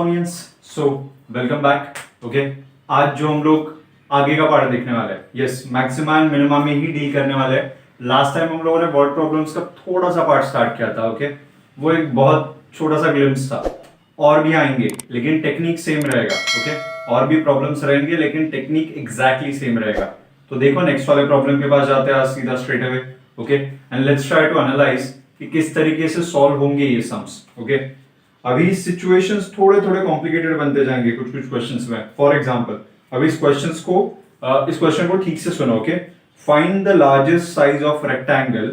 Onions. So welcome back. Okay, आज जो हम लोग आगे का पार्ट देखने वाले हैं, यस, मैक्सिमा एंड मिनिमा में ही डील करने वाले हैं। लास्ट टाइम हम लोगों ने वर्ड प्रॉब्लम्स का थोड़ा सा पार्ट स्टार्ट किया था। ओके, वो एक बहुत छोटा सा ग्लिम्स था। और भी आएंगे लेकिन टेक्निक सेम रहेगा। ओके, और भी प्रॉब्लम्स रहेंगे लेकिन टेक्निक एग्जैक्टली सेम रहेगा। तो देखो नेक्स्ट वाले प्रॉब्लम के पास जाते हैं आज सीधा straight away. Okay, and let's try to analyse कि किस तरीके से सॉल्व होंगे ये सम्स। ओके, अभी सिचुएशंस थोड़े थोड़े कॉम्प्लिकेटेड बनते जाएंगे कुछ कुछ क्वेश्चंस में। फॉर एग्जांपल, अभी इस क्वेश्चन को ठीक से सुनो। Okay, find the largest size of rectangle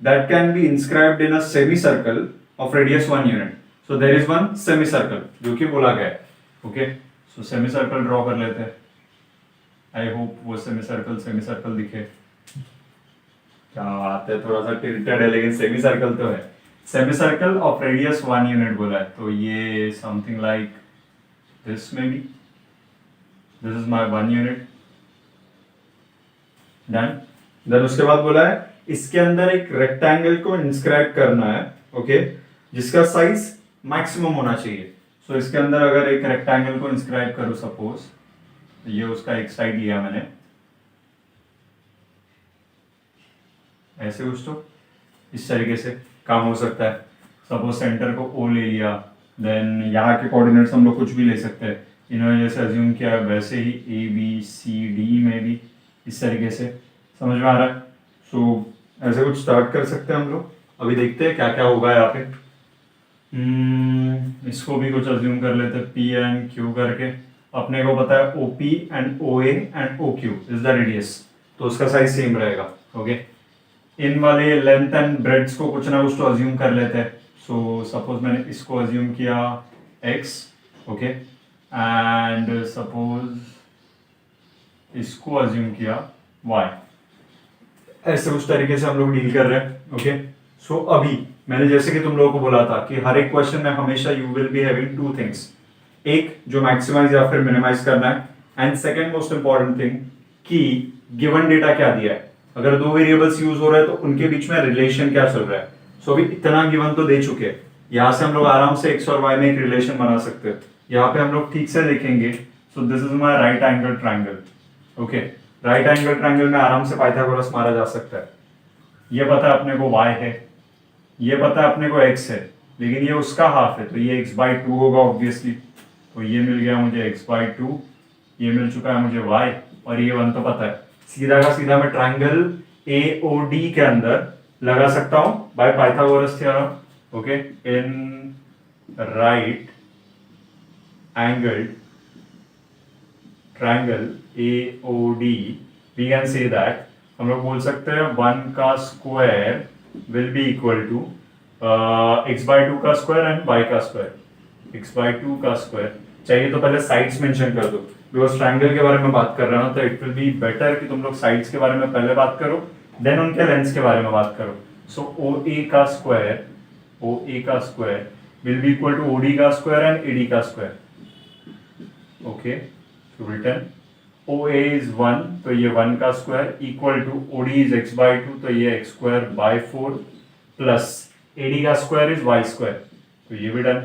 that can be inscribed in a semi circle of radius 1 unit. So there is one semi circle जो कि बोला गया है। Okay, so semi circle draw कर लेते हैं। आई होप वो semi circle दिखे। क्या बात है, थोड़ा सा टिल्टेड है लेकिन सेमी सर्कल तो है। Semi circle of radius 1 unit बोला है, तो ये something like this maybe. This is my 1 unit. Done. Then उसके बाद बोला है इसके अंदर एक रेक्टेंगल को इंस्क्राइब करना है। ओके, जिसका साइज मैक्सिमम होना चाहिए। सो इसके अंदर अगर एक रेक्टेंगल को इंस्क्राइब करूं सपोज, ये उसका एक साइड लिया मैंने, ऐसे कुछ तो इस तरीके से काम हो सकता है। सपोज सेंटर को ओ ले लिया, देन यहाँ के कोऑर्डिनेट्स हम लोग कुछ भी ले सकते हैं। इन्होंने जैसे अज्यूम किया वैसे ही ए बी सी डी में भी इस तरीके से। समझ में आ रहा है? सो ऐसे कुछ स्टार्ट कर सकते हैं हम लोग। अभी देखते हैं क्या क्या होगा यहाँ पे। इसको भी कुछ अज्यूम कर लेते हैं पी एंड क्यू करके। अपने को पता है O P and O A and O Q is the radius, तो उसका साइज सेम रहेगा। ओके, इन वाले लेंथ एंड ब्रेड्थ को कुछ ना कुछ तो अज्यूम कर लेते हैं। सो सपोज मैंने इसको अज्यूम किया x, ओके, एंड सपोज इसको अज्यूम किया y। ऐसे उस तरीके से हम लोग डील कर रहे हैं। ओके, सो अभी मैंने जैसे कि तुम लोगों को बोला था कि हर एक क्वेश्चन में हमेशा you will be having two things, एक जो मैक्सिमाइज या फिर मिनिमाइज करना है, and second most important thing कि गिवन डेटा क्या दिया है। अगर दो वेरिएबल्स यूज हो रहे हैं तो उनके बीच में रिलेशन क्या चल रहा है। सो अभी इतना गिवन तो दे चुके हैं, यहाँ से हम लोग आराम से x और y में एक रिलेशन बना सकते हैं। यहाँ पे हम लोग ठीक से देखेंगे। So this is my right angle triangle. Okay, right angle triangle में आराम से पाइथागोरस मारा जा सकता है। ये पता है अपने को y है, ये पता है अपने को x है, लेकिन ये उसका हाफ है तो ये x/2 होगा ऑब्वियसली। तो ये मिल गया मुझे x/2, ये मिल चुका है मुझे y, और ये 1 तो पता है। सीधा का सीधा मैं ट्रायंगल AOD के अंदर लगा सकता हूं by Pythagoras theorem. Okay, in right angle triangle AOD we can say that, हम लोग बोल सकते हैं 1 का square will be equal to x/2 का स्क्वायर एंड y का स्क्वायर। x/2 का स्क्वायर चाहिए तो पहले साइड्स मेंशन कर दो, बिकॉज ट्रायंगल के बारे में बात कर रहा हूं तो इट विल बी बेटर कि तुम लोग साइड्स के बारे में पहले बात करो, देन उनके लेंथ्स के बारे में बात करो। सो OA का square will be equal to OD का स्क्वायर एंड AD का square. Okay, so written OA is 1 तो ये 1 का square equal to OD is x/2 तो ये x²/4 प्लस AD का स्क्वायर इज y², तो ये भी डन।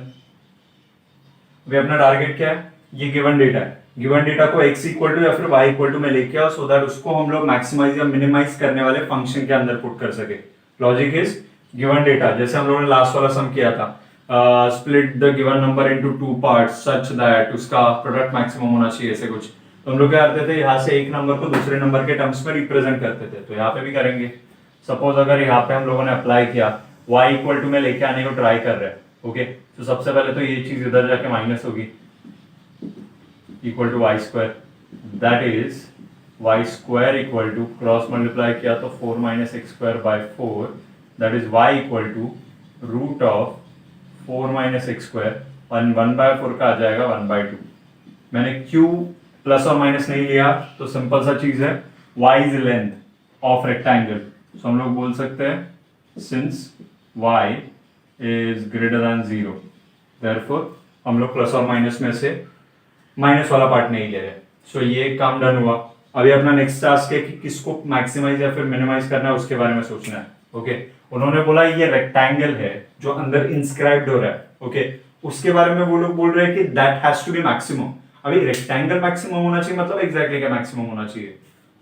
अभी अपना टारगेट क्या है, ये गिवन डेटा है। गिवन डेटा को x इक्वल टू या फिर y इक्वल टू में लेके आओ, सो दैट उसको हम लोग मैक्सिमाइज या मिनिमाइज करने वाले फंक्शन के अंदर पुट कर सके। लॉजिक इज गिवन डेटा, जैसे हम लोगों ने लास्ट वाला सम किया था, split the given number into 2 parts such that उसका प्रोडक्ट मैक्सिमम होना चाहिए, ऐसे कुछ। तो हम लोग क्या करते थे, यहाँ से एक नंबर को दूसरे नंबर के टर्म्स में रिप्रेजेंट करते थे, तो यहाँ पे भी करेंगे। सपोज अगर यहाँ पे हम लोगों ने अप्लाई किया y इक्वल टू में लेके आने को ट्राई कर रहे हैं। ओके, तो सबसे पहले तो ये चीज इधर जाके माइनस होगी, equal to y², that is y² equal to cross multiply किया तो 4 - x²/4, that is y equal to root of 4 - x², 1/4 का आ जाएगा 1/2। मैंने q प्लस और माइनस नहीं लिया तो सिंपल सा चीज है, y is length of rectangle. So हम लोग बोल सकते हैं since y is greater than 0, therefore हम लोग प्लस और माइनस में से माइनस वाला पार्ट नहीं ले रहे। सो ये काम डन हुआ। अभी अपना नेक्स्ट टास्क है कि किसको मैक्सिमाइज या फिर मिनिमाइज करना है, उसके बारे में सोचना है। ओके, उन्होंने बोला ये रेक्टेंगल है जो अंदर इंस्क्राइब्ड हो रहा है। ओके, उसके बारे में वो लोग बोल रहे हैं कि that has to be maximum. अभी रेक्टेंगल मैक्सिमम होना चाहिए मतलब एग्जैक्टली क्या मैक्सिमम होना चाहिए?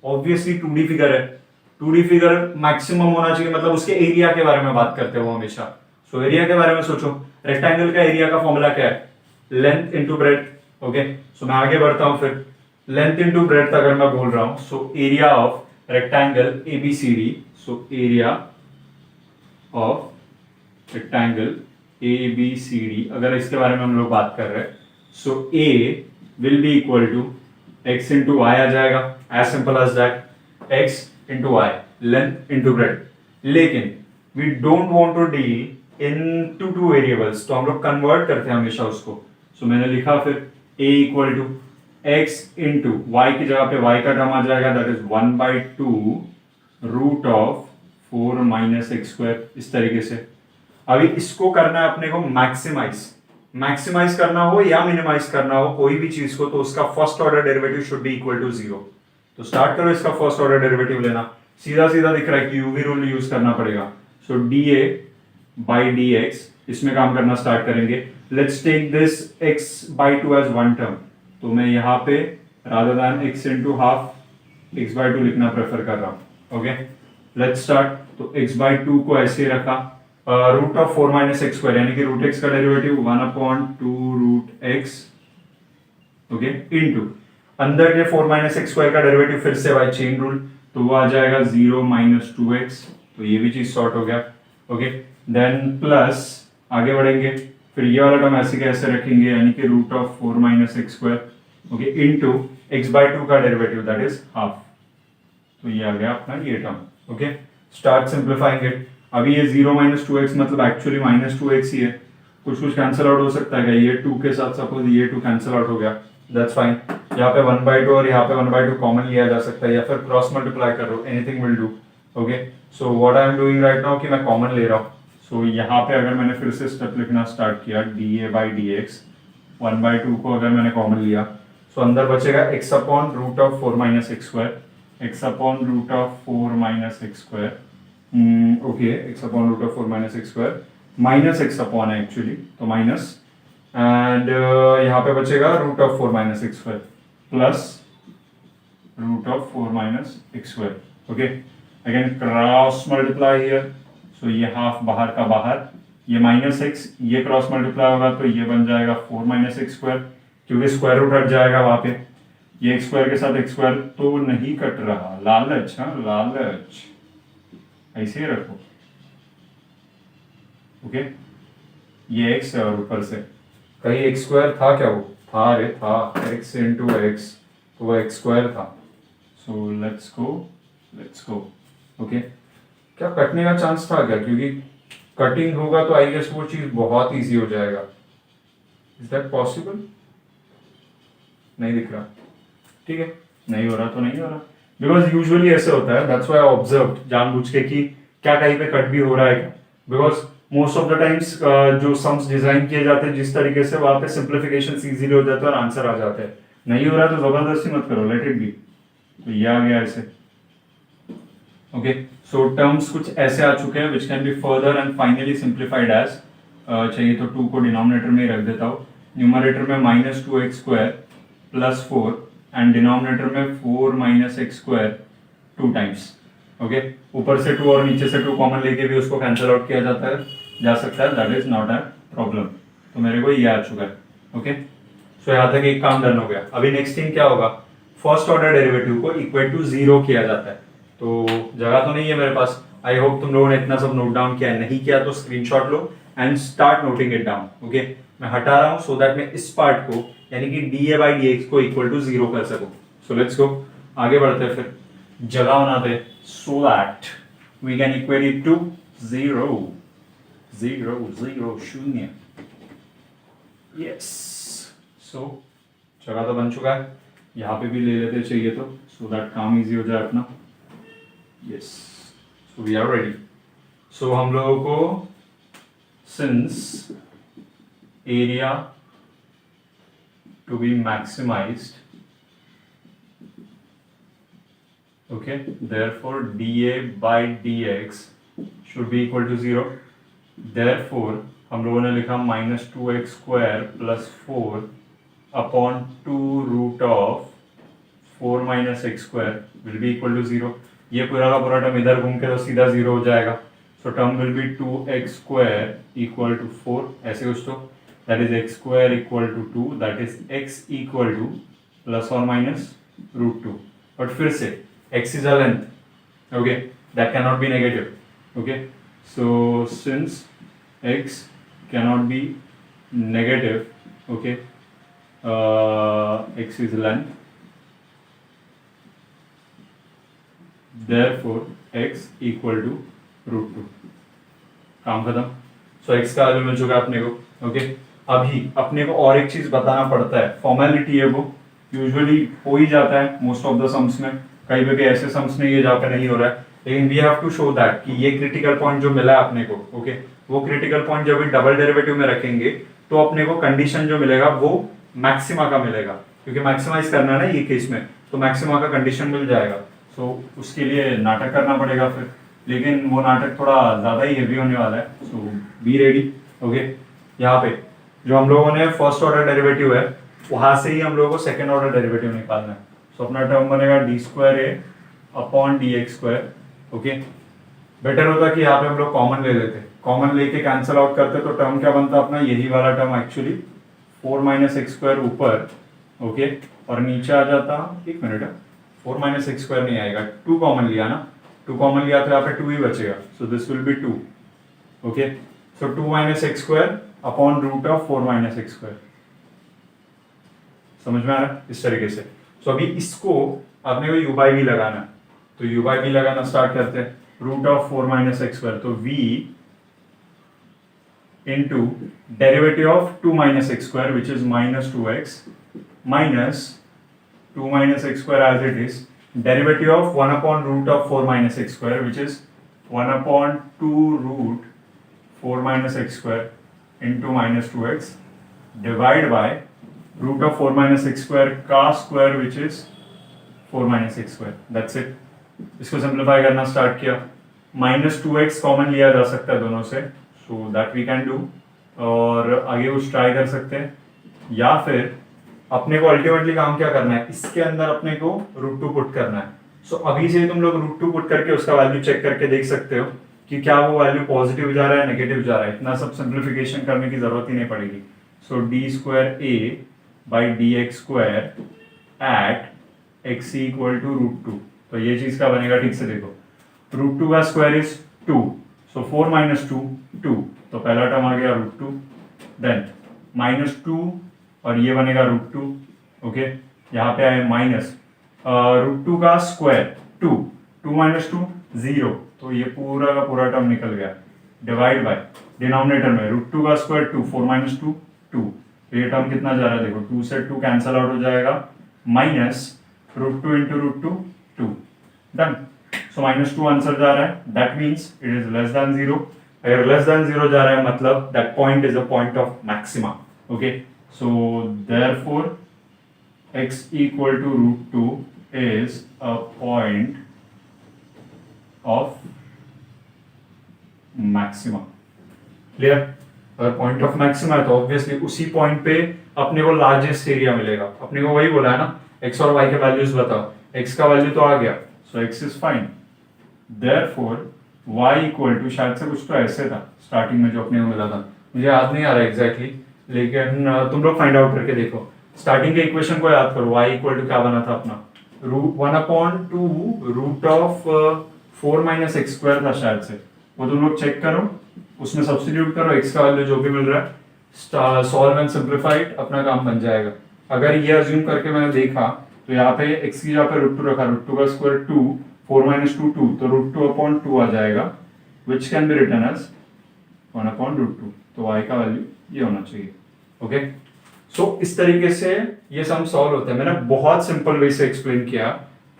ऑब्वियसली 2D फिगर है, 2D फिगर मैक्सिमम होना चाहिए मतलब उसके एरिया के बारे में बात करते हो हमेशा। सो एरिया के बारे में सोचो, रेक्टेंगल का एरिया का फॉर्मूला क्या है? Length into breadth. ओके, सो मैं आगे बढ़ता हूं फिर। लेंथ इंटू ब्रेड्थ अगर मैं बोल रहा हूं, so area of rectangle ABCD, so area of rectangle ABCD अगर इसके बारे में हम लोग बात कर रहे हैं, so A will be equal to x into y आ जाएगा, as simple as that, x into y, length into breadth. लेकिन we don't want to deal in two variables, तो हम लोग कन्वर्ट करते हैं हमेशा उसको। सो मैंने लिखा फिर a equal to x into Y की जगह पे y का टर्म आ जाएगा, that is 1/2 root of 4 minus x square, इस तरीके से। अभी इसको करना है अपने को मैक्सिमाइज करना हो या मिनिमाइज करना हो कोई भी चीज को, तो उसका first order derivative should be equal to 0। तो स्टार्ट करो इसका फर्स्ट ऑर्डर डेरिवेटिव लेना, सीधा सीधा दिख रहा है कि यूवी रूल यूज करना पड़ेगा। सो dA by dx, इसमें काम करना स्टार्ट करेंगे। Let's take this x/2 as one term, तो मैं यहाँ पे rather than x into half x/2 लिखना प्रेफर कर रहा हूँ। Okay, let's start. तो x/2 को ऐसे रखा, root of 4 minus x square यानी कि रूट एक्स का derivative 1/2 root x, okay, into अंदर के 4 माइनस एक्स स्क्वायर का डेरिवेटिव फिर से बाय चेन रूल, तो वो आ जाएगा 0 माइनस 2x, तो ये भी चीज सॉर्ट हो गया। ओके, देन प्लस आगे बढ़ेंगे, फिर ये वाला टर्म ऐसे कैसे रखेंगे यानी कि root of 4 minus x square, okay, into x/2 का डेरिवेटिव दैट इज हाफ, तो ये आ गया अपना ये term. Okay, start simplifying it. अभी ये 0 माइनस 2x मतलब एक्चुअली माइनस 2x ही है, कुछ कुछ कैंसिल आउट हो सकता है क्या? ये 2 के साथ सपोज ये 2 कैंसिल आउट हो गया, दैट्स फाइन। यहाँ पे 1/2 और यहाँ पे 1/2 कॉमन लिया जा सकता है या फिर क्रॉस मल्टीप्लाई कर लो, anything will do. Okay, so what I am doing right now कि मैं कॉमन ले रहा हूँ। सो यहाँ पे अगर मैंने फिर से स्टेप लिखना स्टार्ट किया, dA by dx, 1/2 को अगर मैंने कॉमन लिया, सो अंदर बचेगा x upon root of 4 minus x square, x upon root of 4 minus x square, okay, x upon root of 4 minus x square, minus x upon है actually, तो minus, and यहाँ पे बचेगा root of 4 minus x square plus root of 4 minus x square. Okay, again cross multiply here, so ये half बाहर का बाहर, ये माइनस एक्स, ये क्रॉस मल्टीप्लाई होगा तो ये बन जाएगा 4 माइनस एक्स स्क्वायर, क्योंकि स्क्वायर रूट हट जाएगा वहां पे, ये एक्स स्क्वायर के साथ एक्स स्क्वायर तो नहीं कट रहा, लालच, हाँ लालच, ऐसे ही रखो। ओके, ये x है और ऊपर से कहीं एक्स स्क्वायर था क्या? वो था, रे था, x इंटू एक्स, तो वो एक्स स्क्वायर था। So let's go. ओके, क्या कटने का चांस था क्या? क्योंकि कटिंग होगा तो आई गेस वो चीज बहुत इजी हो जाएगा। Is that possible? नहीं दिख रहा, ठीक है, नहीं हो रहा तो नहीं हो रहा, बिकॉज यूजुअली ऐसे होता है, दैट्स व्हाई आई ऑब्जर्व जानबूझ के कि क्या कहीं पे कट भी हो रहा है क्या, because most of the times जो सम्स डिजाइन किए जाते हैं जिस तरीके से वहां पे सिंप्लीफिकेशन इजीली हो जाता है और आंसर आ जाते हैं। नहीं हो रहा तो जबरदस्ती मत करो, लेट इट बी। तो ये आ गया ऐसे। ओके, सो टर्म्स कुछ ऐसे आ चुके हैं which can be further and finally simplified as, चाहिए तो 2 को डिनोमिनेटर में ही रख देता हूँ, न्यूमरेटर में minus 2x square plus 4 and denominator में 4 minus x square 2 times. Okay, ऊपर से 2 और नीचे से 2 कॉमन लेके भी उसको कैंसिल आउट किया जा सकता है, that is not a problem. तो मेरे को ये आ चुका है। ओके, सो यहाँ तक एक काम डन हो गया। अभी नेक्स्ट थिंग क्या होगा, फर्स्ट ऑर्डर डेरिवेटिव को इक्वल टू 0 किया जाता है। तो जगह तो नहीं है मेरे पास, आई होप तुम लोगों ने इतना सब नोट डाउन किया है, नहीं किया तो screenshot low and start noting it down. Okay, मैं हटा रहा हूं सो दैट मैं इस पार्ट को यानी कि dA by dx को इक्वल टू 0 कर सकूं। सो लेट्स गो, आगे बढ़ते हैं, फिर जगह बनाते so that we can equate it to 0 शून्य। यस, सो जगह तो बन चुका है, यहाँ पे भी ले लेते चाहिए तो, सो दैट काम इजी हो जाए अपना। Yes, so we are ready. So हम लोगों को since area to be maximized, okay, therefore dA by dx should be equal to 0, therefore हम लोगों ने लिखा -2x² + 4 upon 2 root of 4 - x² will be equal to 0। ये पूरा का पूरा टर्म इधर घूम के तो सीधा 0 हो जाएगा। So term will be 2x² equal to 4, ऐसे कुछ तो that is x² equal to 2, that is x equal to ±√2। But फिर से x is a length, okay, that can not be negative. Okay, so since x cannot be negative, okay, x is length, therefore x equal to √2। काम खत्म। सो x का value मिल चुका है अपने को। Okay, अभी अपने को और एक चीज बताना पड़ता है, फॉर्मेलिटी है वो, यूजुअली हो ही जाता है मोस्ट ऑफ द सम्स में, कई पे भी ऐसे सम्स में ये जाकर नहीं हो रहा है, लेकिन we have to show that कि ये क्रिटिकल पॉइंट जो मिला है अपने को, ओके, वो क्रिटिकल पॉइंट जब डबल डेरिवेटिव में रखेंगे तो अपने को कंडीशन जो मिलेगा वो मैक्सिमा का मिलेगा, क्योंकि मैक्सिमाइज करना है ना ये केस में, तो मैक्सिमा का कंडीशन मिल जाएगा। सो उसके लिए नाटक करना पड़ेगा फिर, लेकिन वो नाटक थोड़ा ज्यादा ही हेवी होने वाला है। सो बी रेडी। ओके, यहाँ पे जो हम लोगों ने फर्स्ट ऑर्डर डेरिवेटिव है वहां से ही हम लोगों को सेकेंड ऑर्डर डेरिवेटिव निकालना है। सो अपना टर्म बनेगा d² upon dx²। Okay, better होता कि यहाँ पे हम लोग कॉमन ले लेते, कॉमन लेके कैंसिल आउट करते तो टर्म क्या बनता अपना, यही वाला टर्म एक्चुअली 4 - x² ऊपर, ओके, और नीचे आ जाता, एक मिनट, 4 - x² नहीं आएगा, 2 कॉमन लिया ना, 2 कॉमन लिया तो यहाँ पे 2 ही बचेगा। So this will be 2। Okay, so 2 - x² upon root of 4 - x²। समझ में आ रहा है इस तरीके से। सो अभी इसको आपने को u/v लगाना, तो u/v लगाना स्टार्ट करते हैं। रूट ऑफ 4 - x², तो v into derivative of 2 - x² which is -2x minus 2 - x² as it is, derivative of 1 upon root of 4 - x² which is 1 upon 2 root 4 - x² into -2x divide by root of 4 - x² का square which is 4 - x²। that's it। इसको simplify करना start किया, -2x common लिया जा सकता है दोनों से, so that we can do, और आगे कुछ ट्राई कर सकते हैं, या फिर अपने को अल्टीमेटली काम क्या करना है, इसके अंदर अपने को √2 पुट करना है। सो अभी से तुम लोग √2 पुट करके उसका वैल्यू चेक करके देख सकते हो कि क्या वो वैल्यू पॉजिटिव जा रहा है नेगेटिव जा रहा है, इतना सब सिंप्लीफिकेशन करने की जरूरत ही नहीं पड़ेगी। So d²a/dx² at x equal to √2, तो ये चीज का बनेगा, ठीक से देखो, √2 का स्क्वायर इज 2, सो 4 - 2 2, तो पहला टर्म आ गया √2, देन -2 और ये बनेगा √2। ओके, यहाँ पे आए माइनस √2 का स्क्वायर 2, 2 - 2 0, तो ये पूरा का पूरा टर्म निकल गया, डिवाइड बाय डिनोमिनेटर में √2 का स्क्वायर 2, 4 - 2 2, तो ये टर्म कितना जा रहा है देखो, 2 से 2 कैंसल आउट हो जाएगा, माइनस √2 into √2 2, डन। सो -2 आंसर जा रहा है, that means it is less than 0। अगर लेस देन 0 जा रहा है मतलब that point is a point of maxima. Okay, so therefore x equal to √2 is a point of maxima। Clear? अगर point of maxima है तो ऑब्वियसली उसी point पे अपने को लार्जेस्ट एरिया मिलेगा। अपने को वही बोला है ना, x और y के वैल्यूज बताओ, x का वैल्यू तो आ गया, so x is fine, therefore y equal to, शायद से कुछ तो ऐसे था स्टार्टिंग में जो अपने को मिला था, मुझे याद नहीं आ रहा एग्जैक्टली, लेकिन तुम लोग फाइंड आउट करके देखो, स्टार्टिंग के इक्वेशन को याद करो, y इक्वल टू क्या बना था अपना, 1/2 रूट ऑफ 4 - x² था शायद से, वो तुम लोग चेक करो, उसमें सब्स्टिट्यूट करो, x का वैल्यू जो भी मिल रहा है, सॉल्व एंड सिंप्लीफाइड, अपना काम बन जाएगा। अगर ये अज्यूम करके मैंने देखा तो यहाँ पे x की जगह पे √2 रखा, √2 का स्क्वायर 2, 4 - 2 2, तो √2/2 आ जाएगा, which can be written as 1/√2, तो y का वैल्यू ये होना चाहिए। ओके, सो इस तरीके से ये सम सॉल्व होते हैं। मैंने बहुत सिंपल वे से एक्सप्लेन किया,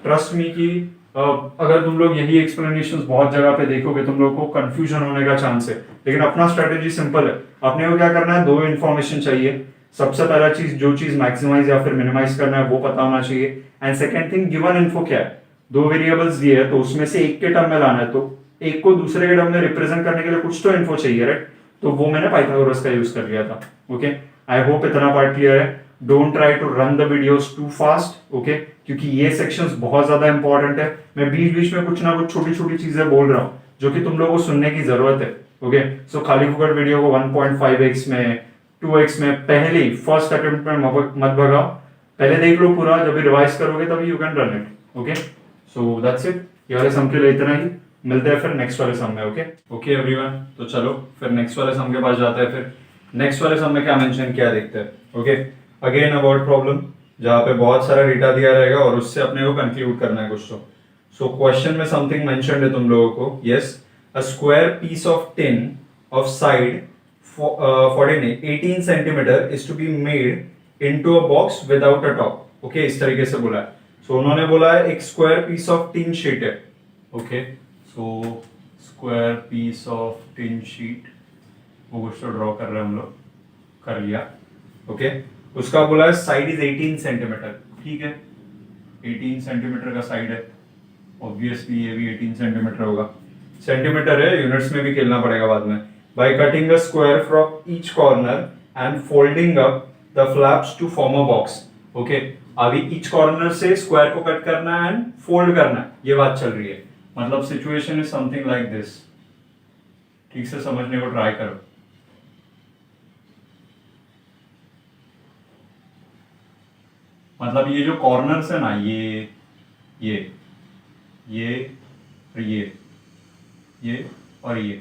ट्रस्ट मी कि अगर तुम लोग यही एक्सप्लेनेशंस बहुत जगह पे देखोगे तुम लोग को कंफ्यूजन होने का चांस है, लेकिन अपना स्ट्रेटेजी सिंपल है। अपने को क्या करना है, दो इन्फॉर्मेशन चाहिए, सबसे पहला चीज जो चीज मैक्सिमाइज या फिर मिनिमाइज करना है वो पता होना चाहिए, and second thing given info क्या है, दो वेरिएबल्स दिए है तो उसमें से एक के टर्म में लाना है, तो एक को दूसरे के टर्म में रिप्रेजेंट करने के लिए कुछ तो इन्फो चाहिए, राइट? तो वो मैंने पाइथागोरस का यूज कर लिया था। ओके, आई होप इतना पार्ट क्लियर है। Don't try to run the videos too fast, okay, क्योंकि ये सेक्शंस बहुत ज्यादा इंपॉर्टेंट है। मैं बीच बीच में कुछ ना कुछ छोटी छोटी चीजें बोल रहा हूँ जो कि तुम लोगों को सुनने की जरूरत है। ओके, सो खाली फुकट वीडियो को 1.5x में 2x में पहले फर्स्ट अटेम्प्ट में मत भगाओ, पहले देख लो पूरा, जब भी रिवाइज करोगे तभी you can run it. Okay, so that's it, ये वाले सम के लिए इतना ही। मिलते हैं फिर नेक्स्ट वाले सम में। ओके ओके एवरीवन, तो चलो फिर नेक्स्ट वाले सम के पास जाते हैं। फिर नेक्स्ट वाले सम में क्या मेंशन किया देखते हैं। Okay, again a word problem जहाँ पे बहुत सारा डेटा दिया रहेगा और उससे अपने को कंक्लूड करना है कुछ। तो सो क्वेश्चन में समथिंग मेंशन्ड है तुम लोगों को। Yes, a square piece of tin of side 18 centimetre is to be made into a box without a top. Okay, इस तरीके से बोला है। सो उन्होंने बोला है एक square piece of tin sheet है। Okay, so square piece of tin sheet, वो कुछ तो ड्रॉ कर रहे हैं हम लोग, कर लिया। ओके, उसका बोला है साइड इज 18 सेंटीमीटर। ठीक है, 18 सेंटीमीटर का साइड है, ऑब्वियसली ये भी 18 सेंटीमीटर होगा। सेंटीमीटर है, यूनिट्स में भी खेलना पड़ेगा बाद में। By cutting a square from each corner and folding up the flaps to form a box. Okay, अभी ईच कॉर्नर से स्क्वायर को कट करना है एंड फोल्ड करना है, ये बात चल रही है। मतलब situation is something like this. ठीक से समझने को ट्राई करो। मतलब ये जो कॉर्नर्स है ना, ये और ये,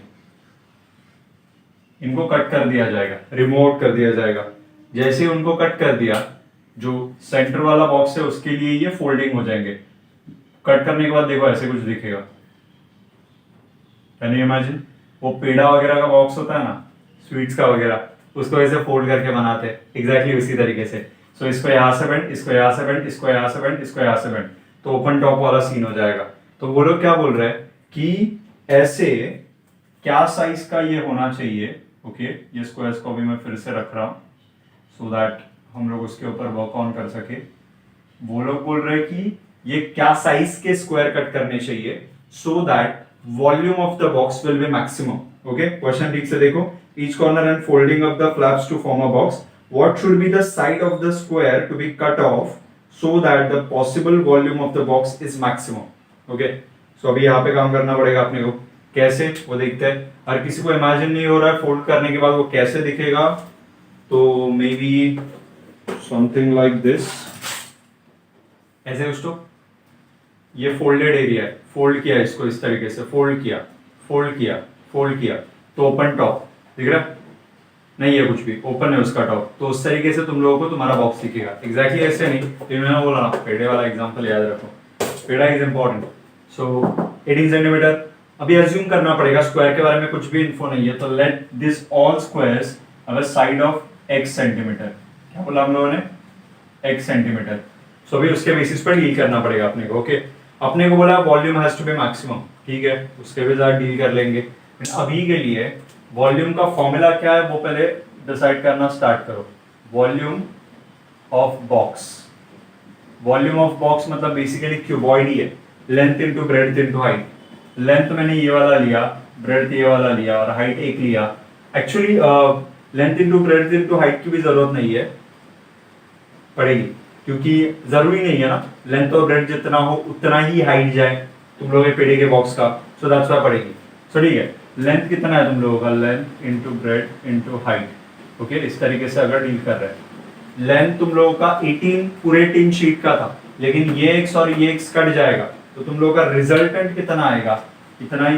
इनको कट कर दिया जाएगा, रिमूव कर दिया जाएगा। जैसे उनको कट कर दिया, जो सेंटर वाला बॉक्स है उसके लिए ये फोल्डिंग हो जाएंगे। कट करने के बाद देखो ऐसे कुछ दिखेगा। Can you imagine? वो पेड़ा वगैरह का बॉक्स होता है ना, स्वीट्स का वगैरह, उसको ऐसे फोल्ड करके बनाते हैं एग्जैक्टली उसी तरीके से। सो इसको यहाँ से बेंड, इसको यहाँ से बेंड, इसको यहाँ से बेंड, इसको यहाँ से बेंड, तो ओपन टॉप वाला सीन हो जाएगा। तो वो लोग क्या बोल रहे हैं कि ऐसे क्या साइज का ये होना चाहिए। ओके, ये स्क्वायर्स को भी मैं फिर से रख रहा हूँ सो दैट हम लोग उसके ऊपर वर्क ऑन कर सके। वो लोग बोल रहे हैं कि ये क्या साइज के स्क्वायर कट करने चाहिए so that volume of the box will be maximum. Okay, question ठीक से देखो। Each corner and folding up the flaps to form a box, what should be the side of the square to be cut off so that the possible volume of the box is maximum. Okay, so अभी यहाँ पे काम करना पड़ेगा अपने को। कैसे, वो देखते हैं। हर किसी को इमेजिन नहीं हो रहा है फोल्ड करने के बाद वो कैसे दिखेगा, तो may be something like this. ऐसे दोस्तों, ये फोल्डेड एरिया है, फोल्ड किया इसको इस तरीके से, फोल्ड किया, फोल्ड किया, फोल्ड किया, तो ओपन टॉप दिख रहा है? नहीं है कुछ भी, ओपन है उसका टॉप। तो उस तरीके से तुम लोगों को तुम्हारा बॉक्स दिखेगा। एग्जैक्टली ऐसे नहीं, तो मैंने बोला ना, पेड़े वाला एग्जांपल याद रखो, पेड़ा इज इंपॉर्टेंट। So 18 centimetre. अभी अज्यूम करना पड़ेगा, स्क्वायर के बारे में कुछ भी इन्फो नहीं है, तो let this all squares have a side of x centimetre. क्या बोला हम लोगों ने? x centimetre. सो अभी उसके बेसिस पर डील करना पड़ेगा अपने को। ओके, अपने को बोला volume has to be maximum. ठीक है, उसके भी साथ डील कर लेंगे। अभी के लिए वॉल्यूम का फॉर्मूला क्या है वो पहले डिसाइड करना स्टार्ट करो। Volume of box, volume of box मतलब बेसिकली क्यूबॉइड ही है, length into breadth into height. Length मैंने ये वाला लिया, ब्रेड्थ ये वाला लिया और हाइट एक लिया। Actually length into breadth into height की भी जरूरत नहीं है, पड़ेगी, क्योंकि जरूरी नहीं है ना लेंथ और ब्रेड्थ जितना हो उतना ही हाइट जाए तुम लोगों के पेड़े के बॉक्स का। सो दैट्स व्हाई पड़ेगी। सो ठीक है, लेंथ कितना है तुम लोगों का? Length into breadth into height. Okay, इस तरीके से अगर डील कर रहे हैं। लेंथ तुम लोगों का 18 पूरे टिन शीट का था, लेकिन ये x और ये x कट जाएगा, तो तुम लोगों का रिजल्टेंट कितना आएगा? इतना ही,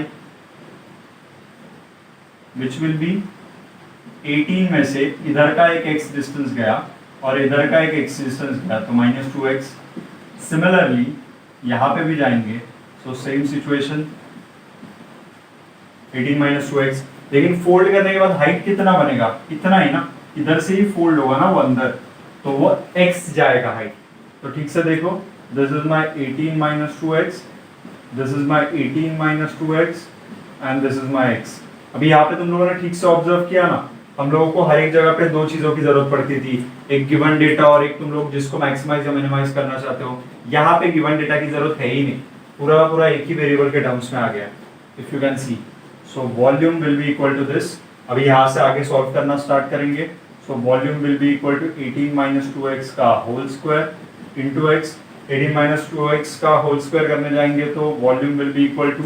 विच विल बी 18 में से इधर का एक x डिस्टेंस गया और इधर का एक x डिस्टेंस गया, तो -2x। सिमिलरली यहाँ पे भी जाएंगे, सो सेम सिचुएशन 18 - 2x। लेकिन फोल्ड करने के बाद हाइट कितना बनेगा? इतना ही ना, इधर से ही फोल्ड होगा ना वो अंदर, तो वो x जाएगा हाइट। तो ठीक से देखो, this is my 18 - 2x, this is my 18 - 2x and this is my x। अभी यहाँ पे तुम लोगों ने ठीक से ऑब्जर्व किया ना, हम लोगों को हर एक जगह पे दो चीजों की जरूरत पड़ती थी, एक गिवन डेटा और एक तुम लोग जिसको मैक्सिमाइज या मिनिमाइज करना चाहते हो। यहाँ पे गिवन डेटा की जरूरत है ही नहीं, पूरा पूरा एक ही वेरिएबल के टर्म्स में आ गया, if you can see. So volume will be equal to this. अभी यहाँ से आगे सॉल्व करना स्टार्ट करेंगे। So volume will be equal to 18 minus 2x का whole square into x. 18 minus 2x का होल स्क्वायर करने जाएंगे तो volume will be equal to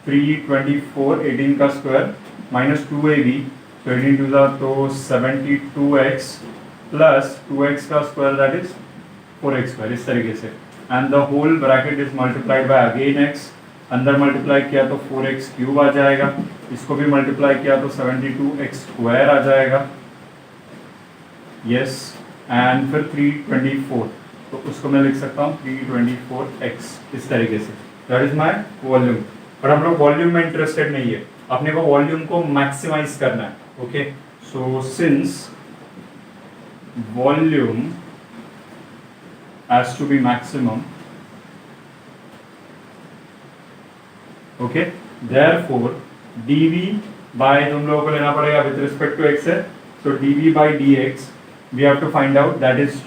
324 18 का स्क्वायर माइनस 2ab, तो 18 टू ज़ा तो 72x प्लस 2x का square that is 4x square, इस तरीके से। And the whole bracket is multiplied by again x, अंदर मल्टीप्लाई किया तो 4x क्यूब आ जाएगा, इसको भी मल्टीप्लाई किया तो 72x स्क्वायर आ जाएगा, यस। एंड फिर 324, तो उसको मैं लिख सकता हूँ 324x, इस तरीके से। That is my volume. But हम लोग वॉल्यूम में इंटरेस्टेड नहीं है, अपने को वॉल्यूम को मैक्सिमाइज करना है, okay. So since volume has to be maximum, okay, therefore dv by तुम लोगों को लेना पड़ेगा with respect to x है, so dv by dx we have to find out that is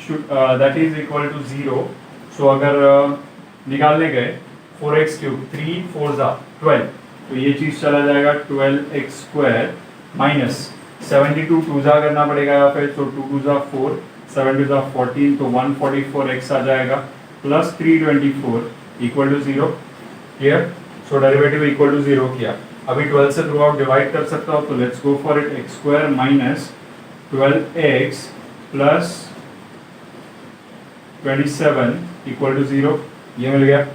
equal to 0। so अगर निकालने गए 4x क्यूब 3 4 जा 12, तो ये चीज चला जाएगा 12x स्क्वायर माइनस 72 2 जा करना पड़ेगा या फिर, तो 2 2 जा 4 7 टू 14, तो 144x आ जाएगा plus 324 equal to 0। Clear? So derivative equal to 0 किया। अभी 12 से थ्रू आउट डिवाइड कर सकता हो, तो let's go for it. X square minus 12x plus 27 equal to 0, ये मिल गया।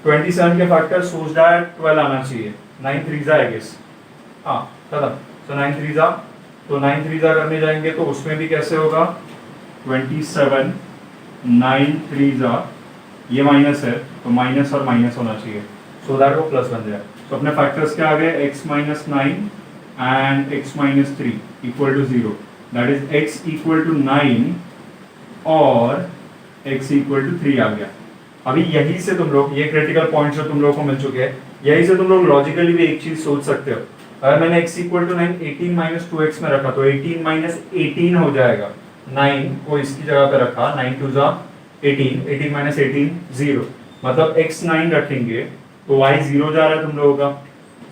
27 के फैक्टर सोच रहा है 12 आना चाहिए, 9 3 जा आई गेस, हाँ खत्म। तो 9 3 जा, तो 9 3 जा करने जाएंगे तो उसमें भी कैसे होगा 27 9 3 जा, ये माइनस है तो माइनस और माइनस होना चाहिए, सो दैट वो प्लस बन जाए। तो अपने फैक्टर्स क्या आ गए, x minus 9 and x minus 3 equal to 0, that is x equal to 9 और x इक्वल टू 3 आ गया। अभी यही से तुम लोग, ये क्रिटिकल पॉइंट जो तुम लोग को मिल चुके हैं, यही से तुम लोग लॉजिकली भी एक चीज सोच सकते हो। अगर मैंने x equal to 9 18 minus 2x में रखा तो 18 माइनस 18 हो जाएगा। 9 को इसकी जगह पे रखा, 9 टू जा 18, 18 माइनस 18 0, मतलब x 9 रखेंगे तो y 0 जा रहा है तुम लोगों का।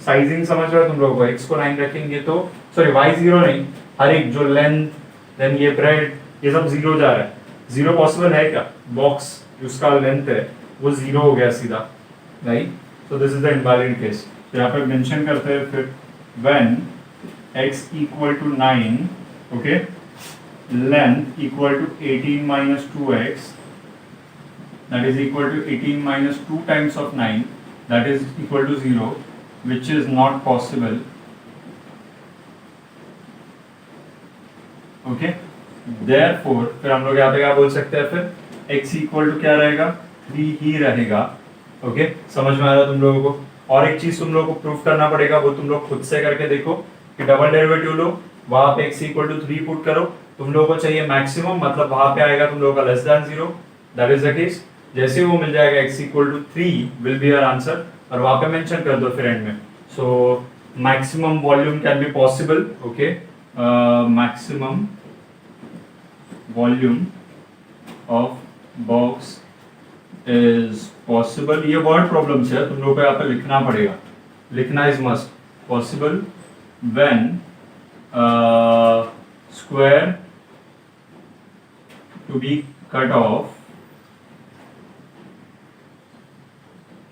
साइजिंग समझ रहे हो तुम लोगों को, x को 9 रखेंगे तो सॉरी y 0 नहीं, हर एक जो लेंथ देन ये ब्रेड ये सब 0 जा रहा है। 0 पॉसिबल है क्या? बॉक्स जिसका लेंथ है वो 0 हो गया सीधा, right? So this is the invalid case. तो यहाँ पे मेंशन करते हैं फिर when x equal to 9, okay, length equal to 18 minus 2x, that is equal to 18 minus 2 times of 9, that is equal to 0, which is not possible, okay। therefore फिर हम लोग यहाँ पे क्या बोल सकते हैं, फिर x equal to क्या रहेगा 3 ही रहेगा, ओके। समझ में आ रहा है तुम लोगों को? और एक चीज तुम लोगों को प्रूफ करना पड़ेगा, वो तुम लोग खुद से करके देखो कि डबल डेरिवेटिव लो, वहां पे x इक्वल टू 3 पुट करो, तुम लोगों को चाहिए मैक्सिमम, मतलब वहां पे आएगा तुम लोगों का less than 0, that is the case. जैसे वो मिल जाएगा x equal to 3 will be your answer, और वहां पे मेंशन कर दो फिर एंड में। So maximum volume can be possible, okay, maximum volume of box is possible. ये वर्ड प्रॉब्लम्स है, तुम लोगों को यहाँ पे लिखना पड़ेगा, लिखना is must. Possible when square to be cut off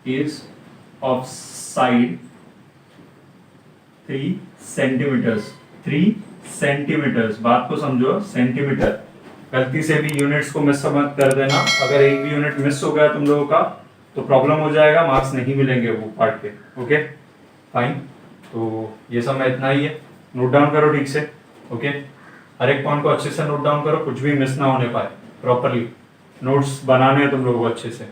is of side 3 centimetres. 3 centimetres, बात को समझो, सेंटीमीटर। गलती से भी यूनिट्स को मिस मत कर देना, अगर एक भी यूनिट मिस हो गया तुम लोगों का तो प्रॉब्लम हो जाएगा, मार्क्स नहीं मिलेंगे वो पार्ट के, ओके फाइन। तो ये सब में इतना ही है, नोट डाउन करो ठीक से, ओके। हर एक पॉइंट को अच्छे से नोट डाउन करो, कुछ भी मिस ना होने पाए, प्रॉपरली नोट्स बनाने हैं तुम लोगों को अच्छे से।